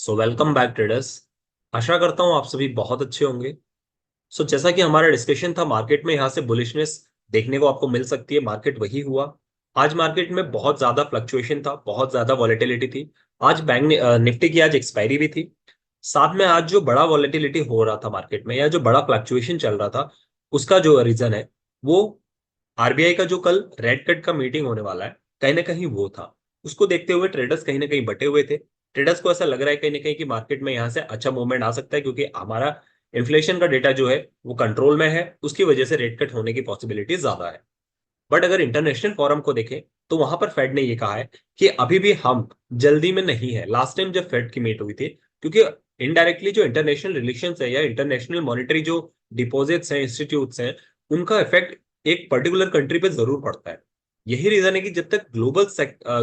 Welcome back traders. आशा करता हूँ आप सभी बहुत अच्छे होंगे। जैसा कि हमारा डिस्कशन था, मार्केट में यहाँ से बुलिशनेस देखने को आपको मिल सकती है। मार्केट वही हुआ। आज मार्केट में बहुत ज्यादा फ्लक्चुएशन था, बहुत ज्यादा वॉलेटिलिटी थी। आज बैंक निफ्टी की आज एक्सपायरी भी थी। साथ में आज जो बड़ा वॉलेटिलिटी हो रहा था मार्केट में, या जो बड़ा फ्लक्चुएशन चल रहा था, उसका जो रीजन है वो आरबीआई का जो कल रेड कट का मीटिंग होने वाला है, कहीं ना कहीं वो था। उसको देखते हुए ट्रेडर्स कहीं ना कहीं बटे हुए थे। ट्रेडर्स को ऐसा लग रहा है कहीं ना कहीं कि मार्केट में यहाँ से अच्छा मूवमेंट आ सकता है, क्योंकि हमारा इन्फ्लेशन का डेटा जो है वो कंट्रोल में है। उसकी वजह से रेट कट होने की पॉसिबिलिटी ज्यादा है। बट अगर इंटरनेशनल फोरम को देखें तो वहां पर फेड ने ये कहा है कि अभी भी हम जल्दी में नहीं है। लास्ट टाइम जब फेड की मीट हुई थी, क्योंकि इनडायरेक्टली जो इंटरनेशनल रिलेशंस है या इंटरनेशनल मॉनेटरी जो डिपॉजिट्स हैं, इंस्टीट्यूट्स हैं, उनका इफेक्ट एक पर्टिकुलर कंट्री पे जरूर पड़ता है। यही रीजन है कि जब तक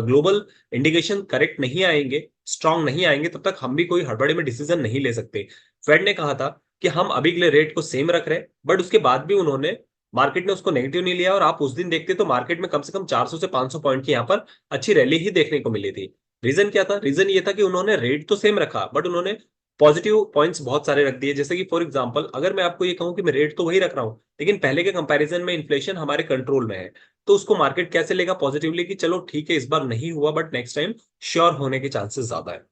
ग्लोबल इंडिकेशन करेक्ट नहीं आएंगे, स्ट्रांग नहीं आएंगे, तब तक हम भी कोई हड़बड़ी में डिसीजन नहीं ले सकते। फेड ने कहा था कि हम अभी के लिए रेट को सेम रख रहे हैं, बट उसके बाद भी उन्होंने, मार्केट ने उसको नेगेटिव नहीं लिया। और आप उस दिन देखते तो मार्केट में कम से कम 400 से 500 पॉइंट की यहाँ पर अच्छी रैली ही देखने को मिली थी। रीजन क्या था? रीजन ये था कि उन्होंने रेट तो सेम रखा, बट उन्होंने पॉजिटिव पॉइंट्स बहुत सारे रख दिए। जैसे कि फॉर एग्जांपल, अगर मैं आपको ये कहूं कि मैं रेट तो वही रख रहा हूं, लेकिन पहले के कंपैरिजन में इन्फ्लेशन हमारे कंट्रोल में है, तो उसको मार्केट कैसे लेगा पॉजिटिवली कि चलो ठीक है, इस बार नहीं हुआ बट नेक्स्ट टाइम श्योर होने के चांसेस ज्यादा है।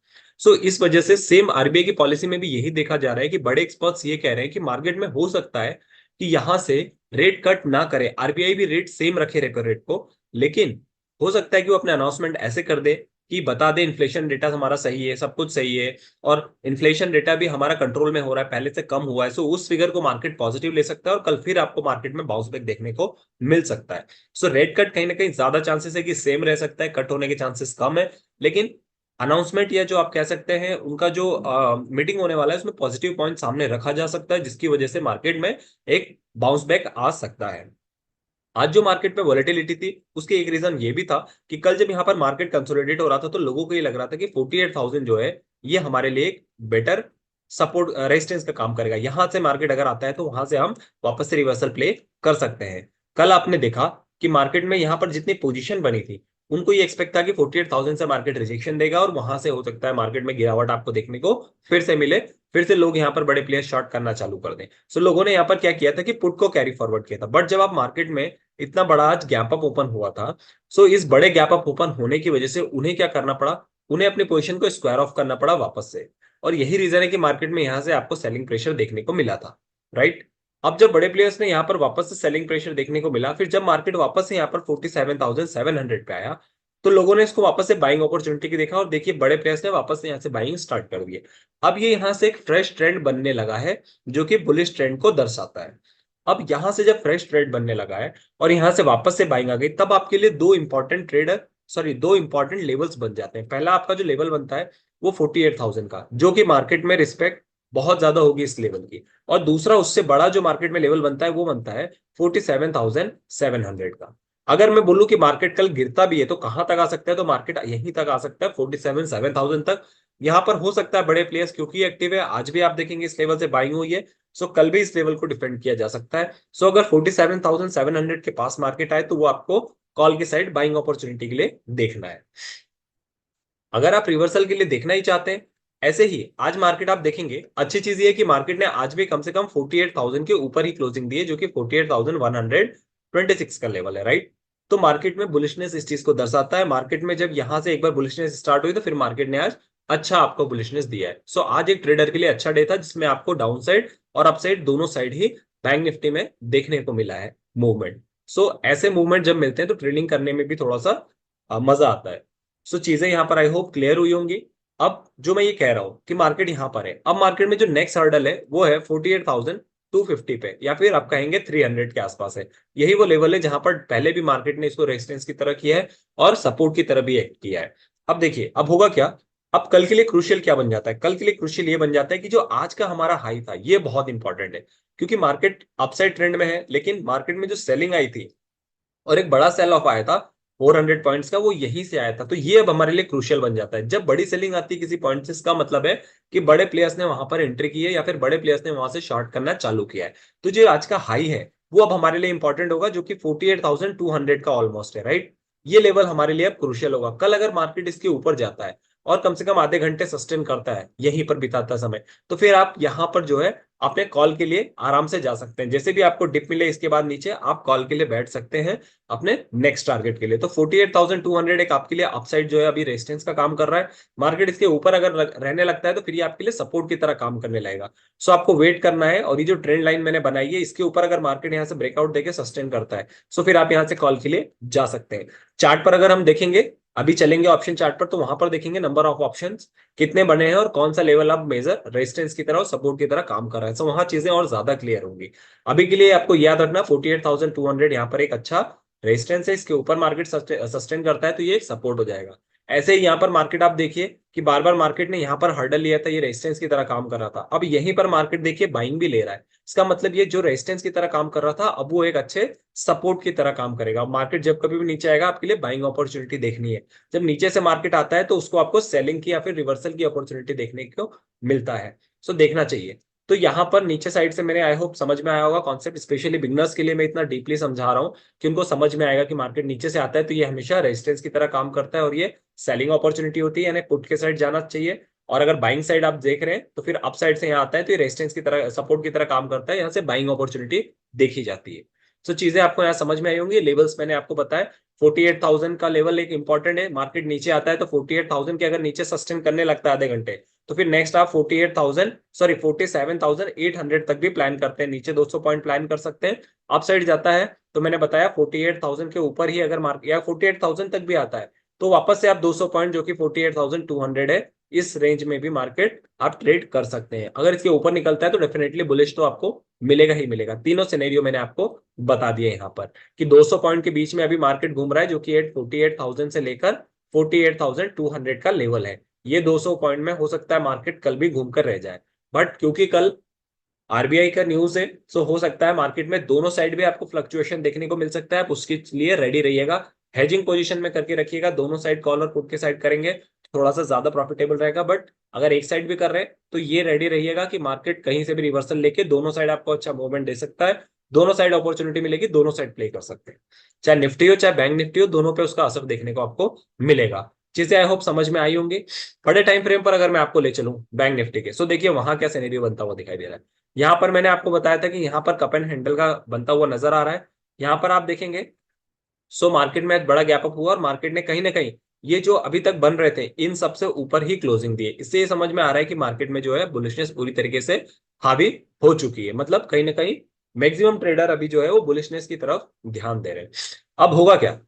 इस वजह से सेम आरबीआई की पॉलिसी में भी यही देखा जा रहा है कि बड़े एक्सपर्ट्स ये कह रहे हैं कि मार्केट में हो सकता है कि यहां से रेट कट ना करे, आरबीआई भी रेट सेम रखे रेपो रेट को। लेकिन हो सकता है कि वो अपने अनाउंसमेंट ऐसे कर दे कि बता दे इन्फ्लेशन डेटा हमारा सही है, सब कुछ सही है, और इन्फ्लेशन डेटा भी हमारा कंट्रोल में हो रहा है, पहले से कम हुआ है। उस फिगर को मार्केट पॉजिटिव ले सकता है और कल फिर आपको मार्केट में बाउंस बैक देखने को मिल सकता है। रेट कट कहीं ना कहीं ज्यादा चांसेस है कि सेम रह सकता है, कट होने के चांसेस कम है। लेकिन अनाउंसमेंट या जो आप कह सकते हैं उनका जो मीटिंग होने वाला है, उसमें पॉजिटिव पॉइंट सामने रखा जा सकता है, जिसकी वजह से मार्केट में एक बाउंस बैक आ सकता है। आज जो मार्केट में वॉलेटिलिटी थी, उसके एक रीजन ये भी था कि कल जब यहाँ पर मार्केट कंसोलिडेट हो रहा था, तो लोगों को ये लग रहा था कि 48,000 जो है ये हमारे लिए एक बेटर सपोर्ट रेजिस्टेंस का काम करेगा। यहां से मार्केट अगर आता है तो वहां से हम वापस से रिवर्सल प्ले कर सकते हैं। कल आपने देखा कि मार्केट में यहाँ पर जितनी पोजीशन बनी थी, उनको ये एक्सपेक्ट था कि 48,000 से मार्केट रिजेक्शन देगा और वहां से हो सकता है मार्केट में गिरावट आपको देखने को फिर से मिले, फिर से लोग यहाँ पर बड़े प्लेयर शॉर्ट करना चालू कर दें। लोगों ने यहाँ पर क्या किया था कि पुट को कैरी फॉरवर्ड किया था। बट जब आप मार्केट में इतना बड़ा आज गैप अप ओपन हुआ था, इस बड़े गैप अप ओपन होने की वजह से उन्हें क्या करना पड़ा? उन्हें अपनी पोजीशन को स्क्वायर ऑफ करना पड़ा वापस से। और यही रीजन है कि मार्केट में यहां से आपको सेलिंग प्रेशर देखने को मिला था, राइट? अब जब बड़े प्लेयर्स ने यहाँ पर वापस से सेलिंग प्रेशर देखने को मिला, फिर जब मार्केट वापस से यहाँ पर 47,700 पे आया, तो लोगों ने इसको वापस से बाइंग अपॉर्चुनिटी की देखा, और देखिए बड़े प्लेयर्स ने वापस से यहाँ से बाइंग स्टार्ट कर दी है। अब ये यहाँ से एक फ्रेश ट्रेंड बनने लगा है, जो कि बुलिश ट्रेंड को दर्शाता है। अब यहां से जब फ्रेश ट्रेड बनने लगा है और यहां से वापस से बाइंग आ गई, तब आपके लिए दो इंपॉर्टेंट लेवल्स बन जाते हैं। पहला आपका जो लेवल बनता है वो 48,000 का, जो कि मार्केट में रिस्पेक्ट बहुत ज्यादा होगी इस लेवल की। और दूसरा उससे बड़ा जो मार्केट में लेवल बनता है वो बनता है 47,700 का। अगर मैं बोलूं कि मार्केट कल गिरता भी है तो कहां तक आ सकता है, तो मार्केट यहीं तक आ सकता है, 47,700 तक। यहां पर हो सकता है बड़े प्लेयर्स क्योंकि एक्टिव है, आज भी आप देखेंगे इस लेवल से बाइंग हुई है। कल भी इस लेवल को डिफेंड किया जा सकता है। अगर 47,700 के पास मार्केट आए तो वो आपको कॉल की साइड बाइंग अपॉर्चुनिटी के लिए देखना है। अगर आप रिवर्सल के लिए देखना ही चाहते हैं, ऐसे ही आज मार्केट आप देखेंगे, अच्छी चीज ये है कि मार्केट ने आज भी कम से कम 48,000 के ऊपर ही क्लोजिंग दी है, जो कि 48,126 का लेवल है, राइट? तो मार्केट में बुलिशनेस इस चीज को दर्शाता है। मार्केट में जब यहां से एक बार बुलिशनेस स्टार्ट हुई तो फिर मार्केट ने आज अच्छा आपको बुलिशनेस दिया है। आज एक ट्रेडर के लिए अच्छा डे था, जिसमें आपको डाउन साइड और अपसाइड दोनों साइड ही बैंक निफ्टी में देखने को मिला है मूवमेंट। ऐसे मूवमेंट जब मिलते हैं तो ट्रेडिंग करने में भी थोड़ा सा मजा आता है। चीजें यहाँ पर आई होप क्लियर हुई होंगी। अब जो मैं ये कह रहा हूं कि मार्केट यहाँ पर है, अब मार्केट में जो नेक्स्ट हर्डल है वो है 48,250 पे, या फिर आप कहेंगे 300 के आसपास है। यही वो लेवल है जहां पर पहले भी मार्केट ने इसको रेजिस्टेंस की तरह किया है और सपोर्ट की तरह भी एक्ट किया है। अब देखिए अब होगा क्या। अब कल के लिए क्रूशियल क्या बन जाता है? कल के लिए क्रूशियल ये बन जाता है कि जो आज का हमारा हाई था ये बहुत इंपॉर्टेंट है, क्योंकि मार्केट अपसाइड ट्रेंड में है, लेकिन मार्केट में जो सेलिंग आई थी और एक बड़ा सेल ऑफ आया था 400 पॉइंट्स का, वो यहीं से आया था। तो ये अब हमारे लिए क्रूशियल बन जाता है। जब बड़ी सेलिंग आती है किसी पॉइंट से, इसका मतलब है कि बड़े प्लेयर्स ने वहां पर एंट्री की है, या फिर बड़े प्लेयर्स ने वहां से शॉर्ट करना चालू किया है। तो जो आज का हाई है वो अब हमारे लिए इंपॉर्टेंट होगा, जो कि 48,200 का ऑलमोस्ट है, राइट? ये लेवल हमारे लिए अब क्रूशियल होगा। कल अगर मार्केट इसके ऊपर जाता है और कम से कम आधे घंटे सस्टेन करता है यहीं पर बिताता समय, तो फिर आप यहाँ पर जो है अपने कॉल के लिए आराम से जा सकते हैं। जैसे भी आपको डिप मिले इसके बाद नीचे आप कॉल के लिए बैठ सकते हैं अपने नेक्स्ट टारगेट के लिए। तो 48,200 एक आपके लिए अपसाइड जो है अभी रेजिस्टेंस का काम कर रहा है। मार्केट इसके ऊपर अगर रहने लगता है तो फिर ये आपके लिए सपोर्ट की तरह काम करने लगेगा। सो आपको वेट करना है, और ये जो ट्रेंड लाइन मैंने बनाई है इसके ऊपर अगर मार्केट यहाँ से ब्रेकआउट देके सस्टेन करता है सो फिर आप यहाँ से कॉल के लिए जा सकते हैं। चार्ट पर अगर हम देखेंगे, अभी चलेंगे ऑप्शन चार्ट पर, तो वहां पर देखेंगे नंबर ऑफ ऑप्शंस कितने बने हैं और कौन सा लेवल अब मेजर रेजिस्टेंस की तरह और सपोर्ट की तरह काम कर रहा है। तो वहां चीजें और ज्यादा क्लियर होंगी। अभी के लिए आपको याद रखना 48,200 यहाँ पर एक अच्छा रेजिस्टेंस है, इसके ऊपर मार्केट सस्टेन करता है तो ये सपोर्ट हो जाएगा। ऐसे ही यहाँ पर मार्केट आप देखिए कि बार बार मार्केट ने यहाँ पर हर्डल लिया था, ये रेजिस्टेंस की तरह काम कर रहा था। अब यहीं पर मार्केट देखिए बाइंग भी ले रहा है, इसका मतलब ये जो रेजिस्टेंस की तरह काम कर रहा था अब वो एक अच्छे सपोर्ट की तरह काम करेगा। मार्केट जब कभी भी नीचे आएगा आपके लिए बाइंग अपॉर्चुनिटी देखनी है। जब नीचे से मार्केट आता है तो उसको आपको सेलिंग की या फिर रिवर्सल की अपॉर्चुनिटी देखने को मिलता है, सो देखना चाहिए। तो यहाँ पर नीचे साइड से मेरे आई होप समझ में आया होगा कॉन्सेप्ट, स्पेशली बिगनर्स के लिए मैं इतना डीपली समझा रहा हूँ कि उनको समझ में आएगा कि मार्केट नीचे से आता है तो ये हमेशा रेजिस्टेंस की तरह काम करता है और ये सेलिंग अपॉर्चुनिटी होती है, यानी पुट के साइड जाना चाहिए। और अगर बाइंग साइड आप देख रहे हैं तो फिर अप साइड से यहाँ आता है तो ये रेजिस्टेंस की तरह सपोर्ट की तरह काम करता है, यहाँ से बाइंग अपॉर्चुनिटी देखी जाती है। तो चीजें आपको यहाँ समझ में आई होंगी। लेवल्स मैंने आपको बताया, 48,000 का लेवल एक इंपॉर्टेंट है। मार्केट नीचे आता है तो 48,000 के अगर नीचे सस्टेन करने लगता है आधे घंटे तो फिर नेक्स्ट आप 47,800 तक भी प्लान करते हैं, नीचे 200 पॉइंट प्लान कर सकते हैं। अप साइड जाता है तो मैंने बताया 48,000 के ऊपर ही अगर मार्केट या 48,000 तक भी आता है तो वापस से आप 200 पॉइंट जो कि 48,200 है इस रेंज में भी मार्केट आप ट्रेड कर सकते हैं। अगर इसके ऊपर निकलता है तो डेफिनेटली बुलिश तो आपको मिलेगा ही मिलेगा। तीनों सिनेरियो मैंने आपको बता दिए यहाँ पर कि 200 पॉइंट के बीच में अभी मार्केट घूम रहा है जो कि 48,000 से लेकर 48,200 का लेवल है। ये 200 पॉइंट में हो सकता है मार्केट कल भी घूमकर रह जाए, बट क्योंकि कल आरबीआई का न्यूज है सो हो सकता है मार्केट में दोनों साइड भी आपको फ्लक्चुएशन देखने को मिल सकता है। आप उसके लिए रेडी रहिएगा, हेजिंग पोजीशन में करके रखिएगा। दोनों साइड कॉल और पुट के साइड करेंगे थोड़ा सा ज्यादा प्रॉफिटेबल रहेगा, बट अगर एक साइड भी कर रहे हैं तो ये रेडी रहिएगा कि मार्केट कहीं से भी रिवर्सल लेके दोनों साइड आपको अच्छा मूवमेंट दे सकता है। दोनों साइड अपॉर्चुनिटी मिलेगी, दोनों साइड प्ले कर सकते हैं, चाहे निफ्टी हो चाहे बैंक निफ्टी हो, दोनों पे उसका असर देखने को आपको मिलेगा। चीजें आई होप समझ में आई होंगी। बड़े टाइम फ्रेम पर अगर मैं आपको ले चलूं बैंक निफ्टी के, सो देखिए वहां क्या सिनेरियो बनता हुआ दिखाई दे रहा है। यहाँ पर मैंने आपको बताया था कि यहाँ पर कप एंड हैंडल का बनता हुआ नजर आ रहा है। यहाँ पर आप देखेंगे सो मार्केट में बड़ा गैप अप हुआ और मार्केट ने कहीं ना कहीं ये जो अभी तक बन रहे थे इन सबसे ऊपर ही क्लोजिंग दी है। इससे ये समझ में आ रहा है कि मार्केट में जो है बुलिशनेस पूरी तरीके से हावी हो चुकी है, मतलब कहीं ना कहीं मैक्सिमम ट्रेडर अभी जो है वो बुलिशनेस की तरफ ध्यान दे रहे हैं। अब होगा क्या,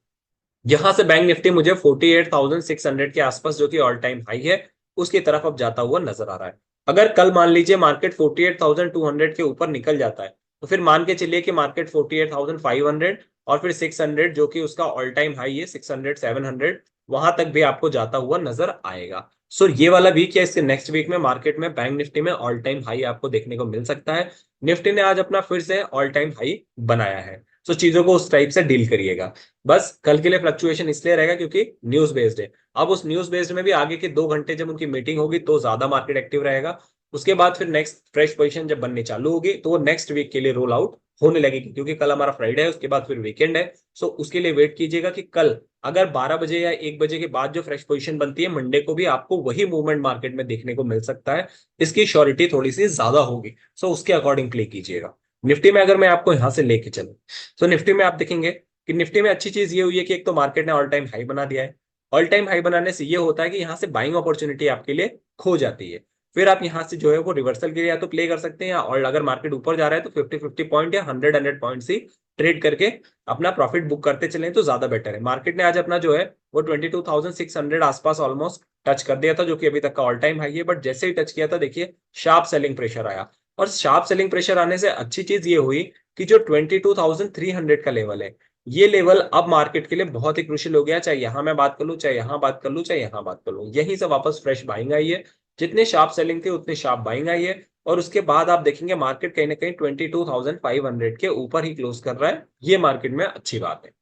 यहां से बैंक निफ्टी मुझे 48,600 के आसपास जो कि ऑल टाइम हाई है उसकी तरफ अब जाता हुआ नजर आ रहा है। अगर कल मान लीजिए मार्केट 48,200 के ऊपर निकल जाता है तो फिर मान के चलिए कि मार्केट 48,500 और फिर 600 जो कि उसका ऑल टाइम हाई है 600 700 वहां तक भी आपको जाता हुआ नजर आएगा। सो ये वाला वीक या इसके नेक्स्ट वीक में मार्केट में बैंक निफ्टी में ऑल टाइम हाई आपको देखने को मिल सकता है। निफ्टी ने आज अपना फिर से ऑल टाइम हाई बनाया है। सो चीजों को उस टाइप से डील करिएगा। बस कल के लिए फ्लक्चुएशन इसलिए रहेगा क्योंकि न्यूज बेस्ड है। अब उस न्यूज बेस्ड में भी आगे के 2 घंटे जब उनकी मीटिंग होगी तो ज्यादा मार्केट एक्टिव रहेगा। उसके बाद फिर नेक्स्ट फ्रेश पोजीशन जब बननी चालू होगी तो वो नेक्स्ट वीक के लिए रोल आउट होने लगेगी, क्योंकि कल हमारा फ्राइडे है उसके बाद फिर वीकेंड है। सो उसके लिए वेट कीजिएगा कि कल अगर 12 बजे या 1 बजे के बाद जो फ्रेश पोजीशन बनती है मंडे को भी आपको वही मूवमेंट मार्केट में देखने को मिल सकता है। इसकी श्योरिटी थोड़ी सी ज्यादा होगी, सो उसके अकॉर्डिंग प्ले कीजिएगा। निफ्टी में अगर मैं आपको यहां से लेके चलूं तो निफ्टी में आप देखेंगे कि निफ्टी में अच्छी चीज ये हुई है कि एक तो मार्केट ने ऑल टाइम हाई बना दिया है। ऑल टाइम हाई बनाने से ये होता है कि यहाँ से बाइंग अपॉर्चुनिटी आपके लिए खो जाती है। फिर आप यहाँ से जो है वो रिवर्सल के लिए या तो प्ले कर सकते हैं, या और अगर मार्केट ऊपर जा रहा है तो 50-50 पॉइंट या 100-100 पॉइंट ही ट्रेड करके अपना प्रॉफिट बुक करते चलें तो ज्यादा बेटर है। मार्केट ने आज अपना जो है वो 22,600 आसपास ऑलमोस्ट टच कर दिया था जो कि अभी तक का ऑल टाइम हाई है, बट जैसे ही टच किया था देखिए शार्प सेलिंग प्रेशर आया। और शार्प सेलिंग प्रेशर आने से अच्छी चीज ये हुई कि जो 22,300 का लेवल है ये लेवल अब मार्केट के लिए बहुत ही क्रूशियल हो गया। चाहे यहां मैं बात कर लूं, चाहे यहां बात कर लूं, चाहे यहां बात कर लूं, यहीं से वापस फ्रेश बाइंग आई है। जितने शार्प सेलिंग थे उतनी शार्प बाइंग आई है। और उसके बाद आप देखेंगे मार्केट कहीं ना कहीं 22,500 के ऊपर ही क्लोज कर रहा है, ये मार्केट में अच्छी बात है।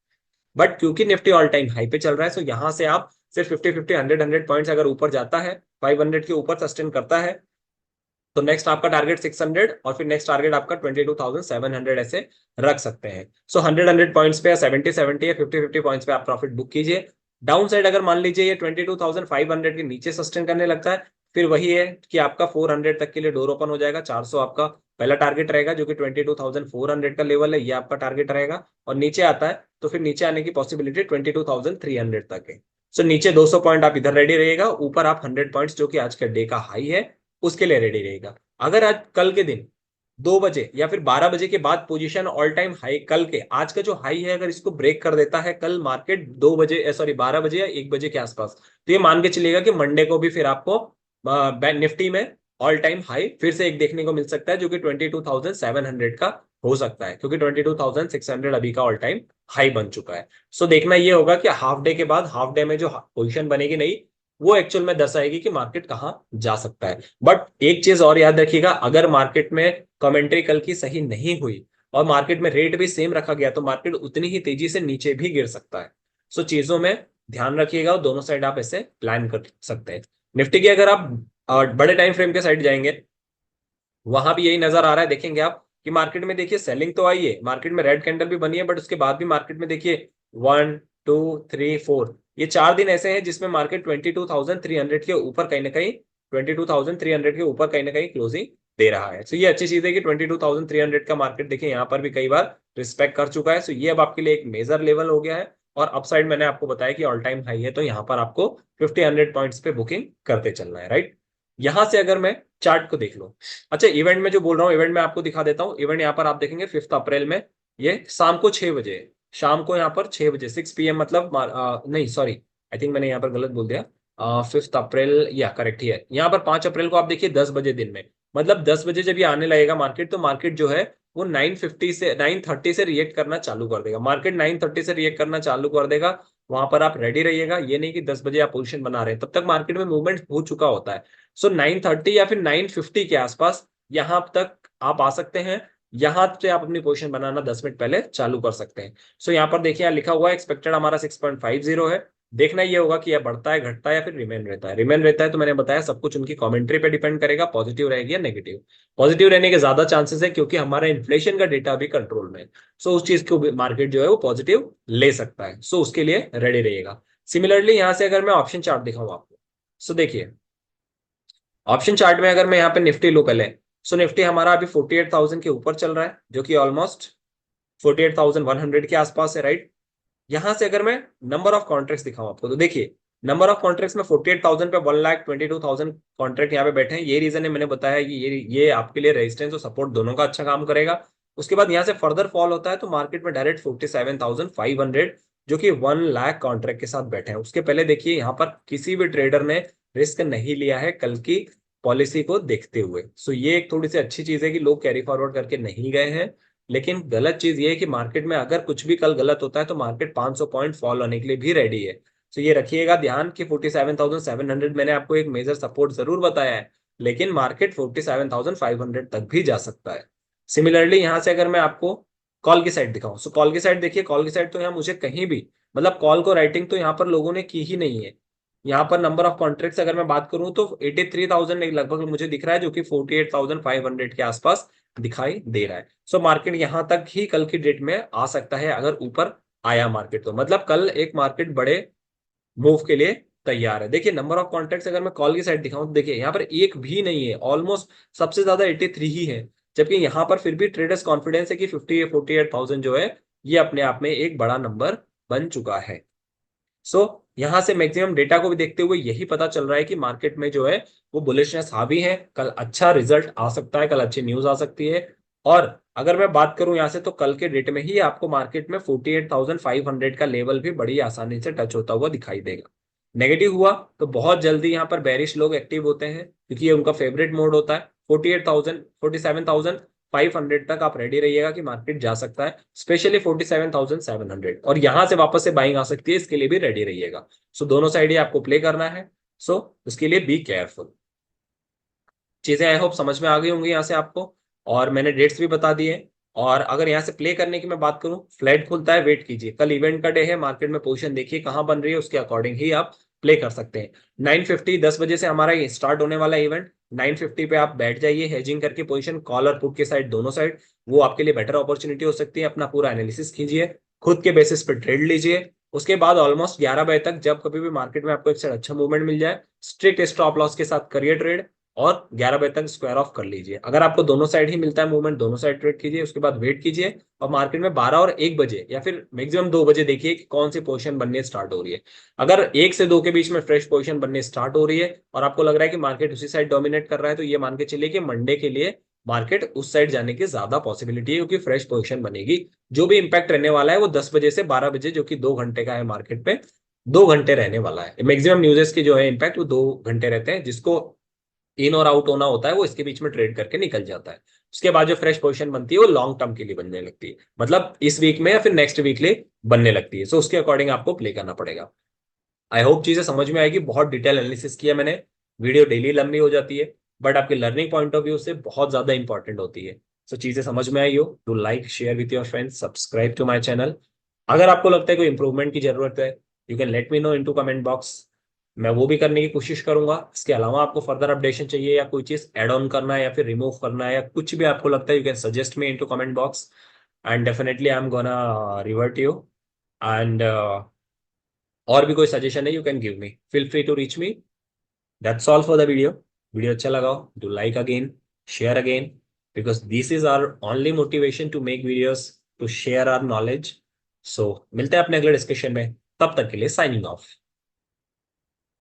बट क्योंकि निफ्टी ऑल टाइम हाई पे चल रहा है सो यहां से आप सिर्फ 50-50 100-100 पॉइंट्स अगर ऊपर जाता है 500 के ऊपर सस्टेन करता है तो नेक्स्ट आपका टारगेट 600 और फिर नेक्स्ट टारगेट आपका 22,700 ऐसे रख सकते हैं। सो 100-100 पॉइंट्स पे या 70-70 या 50-50 पॉइंट्स पे आप प्रॉफिट बुक कीजिए। डाउन साइड अगर मान लीजिए ये 22,500 के नीचे सस्टेन करने लगता है, फिर वही है कि आपका 400 तक के लिए डोर ओपन हो जाएगा। 400 आपका पहला टारगेट रहेगा, जो कि 22,400 का लेवल है, ये आपका टारगेट रहेगा। और नीचे आता है तो फिर नीचे आने की पॉसिबिलिटी 22,300 तक है। सो नीचे 200 पॉइंट आप इधर रेडी रहेगा, ऊपर आप 100 पॉइंट्स जो कि आज का डे का हाई है उसके लिए रेडी रहेगा। अगर आज कल के दिन 2 बजे या फिर 12 बजे के बाद पोजीशन ऑल टाइम हाई, कल के आज का जो हाई है अगर इसको ब्रेक कर देता है कल मार्केट 2 बजे, सॉरी 12 बजे या 1 बजे के आसपास, तो ये मान के चलिएगा कि मंडे को भी फिर आपको बैंक निफ्टी में ऑल टाइम हाई फिर से एक देखने को मिल सकता है, जो कि 22,700 का हो सकता है, क्योंकि 22,600 अभी का ऑल टाइम हाई बन चुका है। सो देखना ये होगा कि हाफ डे के बाद, हाफ डे में जो पोजीशन बनेगी नहीं, वो एक्चुअल में दर्शाएगी कि मार्केट कहाँ जा सकता है। बट एक चीज और याद रखिएगा, अगर मार्केट में कमेंट्री कल की सही नहीं हुई और मार्केट में रेट भी सेम रखा गया, तो मार्केट उतनी ही तेजी से नीचे भी गिर सकता है। सो चीजों में ध्यान रखिएगा और दोनों साइड आप ऐसे प्लान कर सकते हैं। निफ्टी की अगर आप बड़े टाइम फ्रेम के साइड जाएंगे, वहां भी यही नजर आ रहा है। देखेंगे आप कि मार्केट में देखिए सेलिंग तो आई है, मार्केट में रेड कैंडल भी बनी है, बट उसके बाद भी मार्केट में देखिए 1 2 3 4 ये 4 दिन ऐसे हैं जिसमें मार्केट 22,300 के ऊपर कहीं ना कहीं, 22,300 के ऊपर कहीं ना कहीं क्लोजिंग दे रहा है। तो ये अच्छी चीज है कि 22,300 का मार्केट देखिए यहाँ पर भी कई बार रिस्पेक्ट कर चुका है। सो ये अब आपके लिए एक मेजर लेवल हो गया है। और अपसाइड मैंने आपको बताया कि ऑल टाइम हाई है, तो यहाँ पर आपको 50-100 पॉइंट्स पे बुकिंग करते चलना है, राइट। यहां से अगर मैं चार्ट को देख लूं, अच्छा इवेंट में जो बोल रहा हूँ, इवेंट में आपको दिखा देता हूँ। इवेंट यहाँ पर आप देखेंगे 5 अप्रैल में, ये शाम को 6 बजे, शाम को यहाँ पर 6 बजे 6 PM, मतलब नहीं सॉरी, आई थिंक मैंने यहाँ पर गलत बोल दिया। 5 अप्रैल या करेक्ट ही है। यहाँ पर 5 अप्रैल को आप देखिए 10 बजे दिन में, मतलब 10 बजे जब ये आने लगेगा मार्केट, तो मार्केट जो है वो 950 से 930 से रिएक्ट करना चालू कर देगा। मार्केट 930 से रिएक्ट करना चालू कर देगा, वहां पर आप रेडी रहिएगा। ये नहीं कि 10 बजे आप पोजीशन बना रहे हैं, तब तक मार्केट में मूवमेंट हो चुका होता है। सो 930 या फिर 950 के आसपास यहां तक आप आ सकते हैं। यहां से आप अपनी पोजीशन बनाना 10 मिनट पहले चालू कर सकते हैं। सो यहाँ पर देखिए, यहाँ लिखा हुआ है एक्सपेक्टेड हमारा 6.50 है। देखना ये होगा कि यह बढ़ता है, घटता है या फिर रिमेन रहता है। रिमेन रहता है तो मैंने बताया सब कुछ उनकी कमेंट्री पे डिपेंड करेगा, पॉजिटिव रहेगी या नेगेटिव। पॉजिटिव रहने के ज्यादा चांसेस है, क्योंकि हमारा इन्फ्लेशन का डेटा भी कंट्रोल में है। सो उस चीज को मार्केट जो है वो पॉजिटिव ले सकता है। सो उसके लिए रेडी रहिएगा। सिमिलरली यहां से अगर मैं ऑप्शन चार्ट दिखाऊं आपको, सो देखिए ऑप्शन चार्ट में अगर मैं यहाँ पे निफ्टी लू पहले, सो निफ्टी हमारा अभी 48,000 के ऊपर चल रहा है, जो कि ऑलमोस्ट 48,100 के आसपास है, राइट। यहां से अगर मैं नंबर ऑफ कॉन्ट्रैक्ट्स दिखाऊं आपको, तो देखिए नंबर ऑफ कॉन्ट्रैक्ट्स में 48,000 पे 1,22,000 कॉन्ट्रैक्ट यहाँ पे बैठे हैं। ये रीजन है, मैंने बताया कि ये आपके लिए रेजिस्टेंस और सपोर्ट दोनों का अच्छा काम करेगा। उसके बाद यहाँ से फर्दर फॉल होता है तो मार्केट में डायरेक्ट 47,500, जो कि 1 लाख कॉन्ट्रैक्ट के साथ बैठे हैं। उसके पहले देखिए यहाँ पर किसी भी ट्रेडर ने रिस्क नहीं लिया है कल की पॉलिसी को देखते हुए। सो ये एक थोड़ी सी अच्छी चीज है कि लोग कैरी फॉरवर्ड करके नहीं गए हैं। लेकिन गलत चीज ये है कि मार्केट में अगर कुछ भी कल गलत होता है तो मार्केट 500 पॉइंट फॉल होने के लिए भी रेडी है। तो ये रखिएगा ध्यान कि 47,700 मैंने आपको एक मेजर सपोर्ट जरूर बताया है, लेकिन मार्केट 47,500 तक भी जा सकता है। सिमिलरली यहां से अगर मैं आपको कॉल की साइड दिखाऊं, सो कॉल की साइड देखिए, कॉल की साइड तो यहाँ मुझे कहीं भी, मतलब कॉल को राइटिंग तो यहाँ पर लोगों ने की ही नहीं है। यहाँ पर नंबर ऑफ कॉन्ट्रैक्ट्स अगर मैं बात करूं तो 83,000 लगभग मुझे दिख रहा है, जो कि 48,500 के आसपास दिखाई दे रहा है। सो मार्केट यहां तक ही कल की डेट में आ सकता है अगर ऊपर आया मार्केट, तो मतलब कल एक मार्केट बड़े मूव के लिए तैयार है। देखिए नंबर ऑफ कॉन्ट्रैक्ट्स अगर मैं कॉल की साइड दिखाऊं तो देखिए यहाँ पर एक भी नहीं है, ऑलमोस्ट सबसे ज्यादा 83 ही है। जबकि यहाँ पर फिर भी ट्रेडर्स कॉन्फिडेंस है कि 48,000 जो है ये अपने आप में एक बड़ा नंबर बन चुका है। सो यहां से मैक्सिमम डेटा को भी देखते हुए यही पता चल रहा है कि मार्केट में जो है वो बुलिशनेस हावी है। कल अच्छा रिजल्ट आ सकता है, कल अच्छी न्यूज आ सकती है। और अगर मैं बात करूं यहां से, तो कल के डेट में ही आपको मार्केट में 48,500 का लेवल भी बड़ी आसानी से टच होता हुआ दिखाई देगा। नेगेटिव हुआ तो बहुत जल्दी यहाँ पर बेरिश लोग एक्टिव होते हैं, क्योंकि ये उनका फेवरेट मोड होता है। 48,000 47,500 तक आप रेडी रहिएगा कि मार्केट जा सकता है, स्पेशली 47,700, और यहां से वापस से बाइंग आ सकती है, इसके लिए भी रेडी रहिएगा। सो दोनों साइड ही आपको प्ले करना है। सो उसके लिए बी केयरफुल। चीजें आई होप समझ में आ गई होंगी यहाँ से आपको, और मैंने डेट्स भी बता दिए। और अगर यहाँ से प्ले करने की मैं बात करूं, फ्लैट खुलता है, वेट कीजिए, कल इवेंट का डे है, मार्केट में पोजीशन देखिए कहाँ बन रही है, उसके अकॉर्डिंग ही आप प्ले कर सकते हैं। 950 10 बजे से हमारा ये स्टार्ट होने वाला इवेंट, 950 पे आप बैठ जाइए हेजिंग करके पोजीशन, कॉल और पुट के साइड दोनों साइड। वो आपके लिए बेटर अपॉर्चुनिटी हो सकती है। अपना पूरा एनालिसिस कीजिए, खुद के बेसिस पे ट्रेड लीजिए, उसके बाद ऑलमोस्ट 11 बजे तक जब कभी भी मार्केट में आपको एक साइड अच्छा मूवमेंट मिल जाए, स्ट्रिक्ट स्टॉप लॉस के साथ करिए ट्रेड, और 11 बजे तक स्क्वायर ऑफ कर लीजिए। अगर आपको दोनों साइड ही मिलता है मूवमेंट, दोनों साइड ट्रेड कीजिए, उसके बाद वेट कीजिए, और मार्केट में 12 और 1 बजे या फिर मैक्सिमम 2 बजे देखिए कि कौन सी पोजीशन बनने स्टार्ट हो रही है। अगर 1 से 2 के बीच में फ्रेश पोजीशन बनने स्टार्ट हो रही है और आपको लग रहा है कि मार्केट उसी साइड डोमिनेट कर रहा है, तो ये मान के चलिए कि मंडे के लिए मार्केट उस साइड जाने की ज्यादा पॉसिबिलिटी है, क्योंकि फ्रेश पोजीशन बनेगी। जो भी इंपैक्ट रहने वाला है वो 10 बजे से 12 बजे, जो कि 2 घंटे का है मार्केट पे, 2 घंटे रहने वाला है। मैक्सिमम न्यूजेस की जो है इम्पैक्ट वो 2 घंटे रहते हैं, जिसको इन और आउट होना होता है वो इसके बीच में ट्रेड करके निकल जाता है। उसके बाद जो फ्रेश पोजीशन बनती है वो लॉन्ग टर्म के लिए बनने लगती है, मतलब इस वीक में या फिर नेक्स्ट वीकली बनने लगती है। सो उसके अकॉर्डिंग आपको प्ले करना पड़ेगा। आई होप चीजें समझ में आएगी। बहुत डिटेल एनालिसिस किया मैंने, वीडियो डेली लंबी हो जाती है, बट आपके लर्निंग पॉइंट ऑफ व्यू से बहुत ज्यादा इंपॉर्टेंट होती है। सो चीजें समझ में आई हो तो like share with your friends, subscribe to my channel. अगर आपको लगता है कोई इंप्रूवमेंट की जरूरत है, you can let me know in to comment box. मैं वो भी करने की कोशिश करूंगा। इसके अलावा आपको फर्दर अपडेशन चाहिए या कोई चीज ऐड ऑन करना है या फिर रिमूव करना है या कुछ भी आपको लगता है, you can suggest me in to comment box, and definitely I am gonna revert you. And और भी कोई सजेशन है, you can give me, feel free to reach me. That's all for the video. Video अच्छा लगा do like again, share again, because this is our only motivation to make videos, to share our knowledge. So मिलते हैं अपने अगले discussion में, तब तक के लिए साइनिंग ऑफ।